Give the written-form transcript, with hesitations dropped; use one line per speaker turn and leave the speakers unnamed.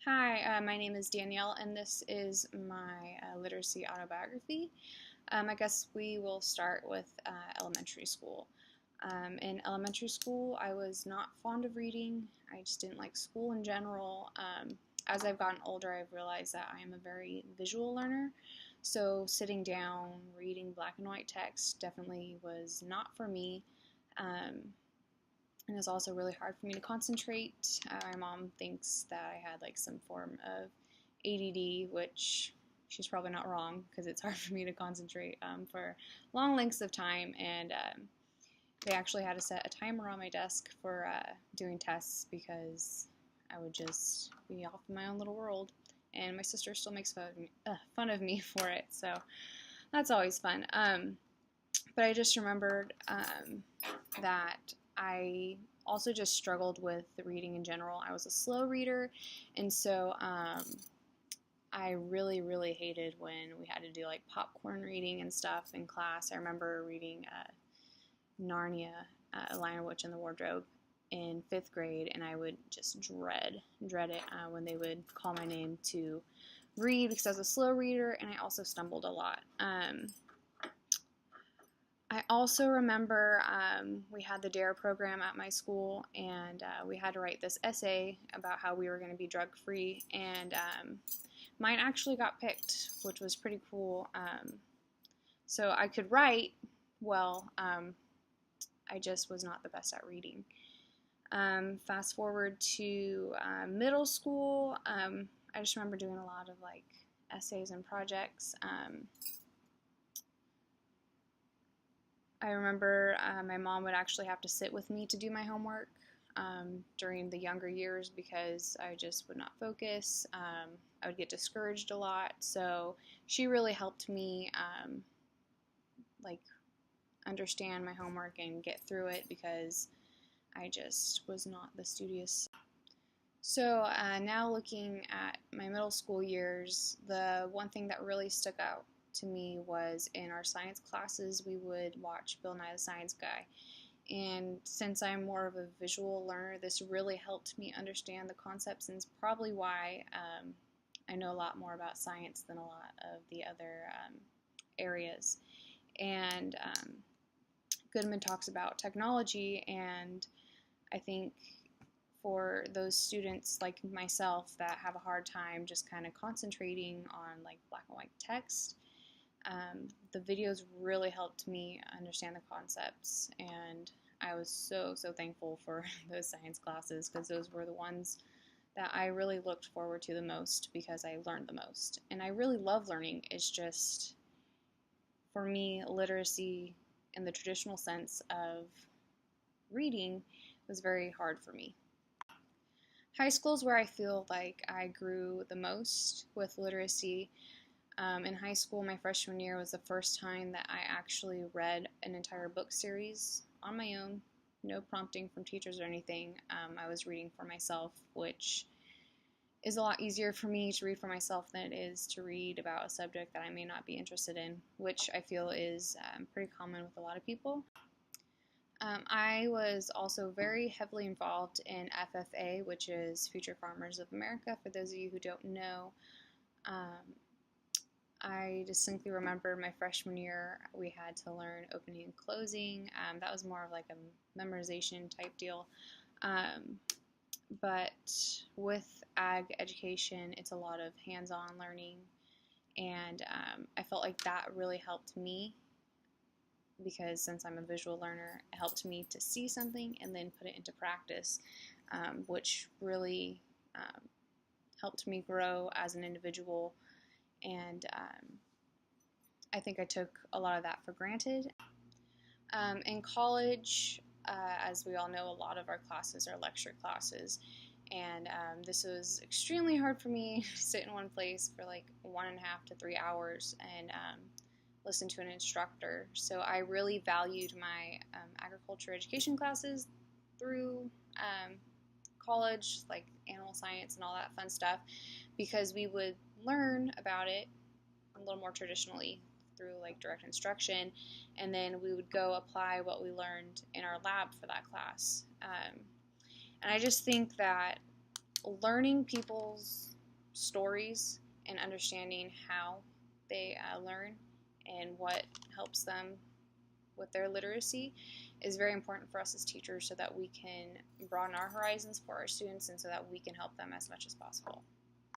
Hi, my name is Danielle, and this is my literacy autobiography. I guess we will start with elementary school. In elementary school, I was not fond of reading. I just didn't like school in general. As I've gotten older, I've realized that I am a very visual learner. So sitting down, reading black and white text definitely was not for me. And it's also really hard for me to concentrate. My mom thinks that I had like some form of ADD, which she's probably not wrong because it's hard for me to concentrate for long lengths of time. And they actually had to set a timer on my desk for doing tests because I would just be off in my own little world. And my sister still makes fun of me for it, so that's always fun. But I just remembered that I also just struggled with reading in general. I was a slow reader, and so I really hated when we had to do like popcorn reading and stuff in class. I remember reading Narnia, A Lion, Witch, and the Wardrobe in 5th grade, and I would just dread it when they would call my name to read because I was a slow reader, and I also stumbled a lot. I also remember we had the DARE program at my school, and we had to write this essay about how we were going to be drug-free, and mine actually got picked, which was pretty cool. So I could write well, I just was not the best at reading. Fast forward to middle school, I just remember doing a lot of like essays and projects. I remember my mom would actually have to sit with me to do my homework during the younger years because I just would not focus. I would get discouraged a lot, so she really helped me like understand my homework and get through it because I just was not the studious. So now looking at my middle school years, the one thing that really stuck out to me was in our science classes we would watch Bill Nye the Science Guy, and since I'm more of a visual learner, this really helped me understand the concepts, and it's probably why I know a lot more about science than a lot of the other areas. And Goodman talks about technology, and I think for those students like myself that have a hard time just kind of concentrating on like black and white text, the videos really helped me understand the concepts, and I was so thankful for those science classes because those were the ones that I really looked forward to the most because I learned the most. And I really love learning. It's just, for me, literacy in the traditional sense of reading was very hard for me. High school is where I feel like I grew the most with literacy. In high school, my freshman year was the first time that I actually read an entire book series on my own, no prompting from teachers or anything. I was reading for myself, which is a lot easier for me to read for myself than it is to read about a subject that I may not be interested in, which I feel is pretty common with a lot of people. I was also very heavily involved in FFA, which is Future Farmers of America, for those of you who don't know. I distinctly remember my freshman year we had to learn opening and closing. That was more of like a memorization type deal. But with ag education, it's a lot of hands-on learning, and I felt like that really helped me because since I'm a visual learner, it helped me to see something and then put it into practice, which really helped me grow as an individual. And I think I took a lot of that for granted. In college, as we all know, a lot of our classes are lecture classes, and this was extremely hard for me to sit in one place for like 1.5 to 3 hours and listen to an instructor. So I really valued my agriculture education classes through college, like animal science and all that fun stuff, because we would learn about it a little more traditionally through like direct instruction, and then we would go apply what we learned in our lab for that class. And I just think that learning people's stories and understanding how they learn and what helps them with their literacy is very important for us as teachers so that we can broaden our horizons for our students and so that we can help them as much as possible.